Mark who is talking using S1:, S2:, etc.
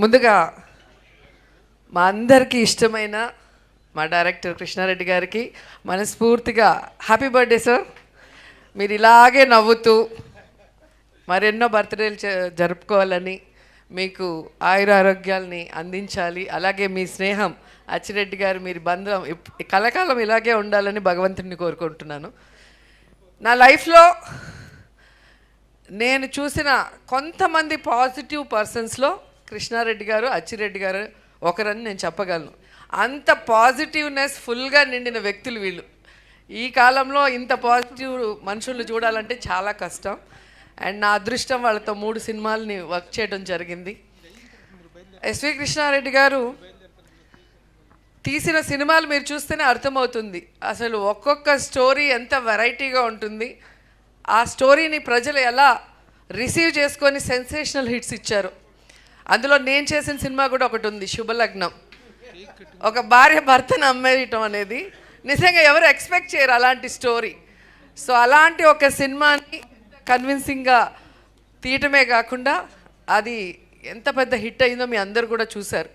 S1: ముందుగా మా అందరికీ ఇష్టమైన మా డైరెక్టర్ కృష్ణారెడ్డి గారికి మనస్ఫూర్తిగా హ్యాపీ బర్త్డే సార్. మీరు ఇలాగే నవ్వుతూ మరెన్నో బర్త్డేలు జరుపుకోవాలని, మీకు ఆయురారోగ్యాల్ని అందించాలి. అలాగే మీ స్నేహం అచ్చిరెడ్డి గారు, మీరు బంధం కలకాలం ఇలాగే ఉండాలని భగవంతుడిని కోరుకుంటున్నాను. నా లైఫ్లో నేను చూసిన కొంతమంది పాజిటివ్ పర్సన్స్లో కృష్ణారెడ్డి గారు, అచ్చిరెడ్డి గారు ఒకరని నేను చెప్పగలను. అంత పాజిటివ్నెస్ ఫుల్గా నిండిన వ్యక్తులు వీళ్ళు. ఈ కాలంలో ఇంత పాజిటివ్ మనుషులు చూడాలంటే చాలా కష్టం. అండ్ నా అదృష్టం వాళ్ళతో 3 సినిమాలని వర్క్ చేయడం జరిగింది. ఎస్వి కృష్ణారెడ్డి గారు తీసిన సినిమాలు మీరు చూస్తేనే అర్థమవుతుంది అసలు ఒక్కొక్క స్టోరీ ఎంత వెరైటీగా ఉంటుంది. ఆ స్టోరీని ప్రజలు ఎలా రిసీవ్ చేసుకొని సెన్సేషనల్ హిట్స్ ఇచ్చారు. అందులో నేను చేసిన సినిమా కూడా ఒకటి ఉంది, శుభలగ్నం. ఒక భార్య భర్తను అమ్మేయటం అనేది నిజంగా ఎవరు ఎక్స్పెక్ట్ చేయరు అలాంటి స్టోరీ. సో అలాంటి ఒక సినిమాని కన్విన్సింగ్గా తీయటమే కాకుండా అది ఎంత పెద్ద హిట్ అయిందో మీ అందరు కూడా చూశారు.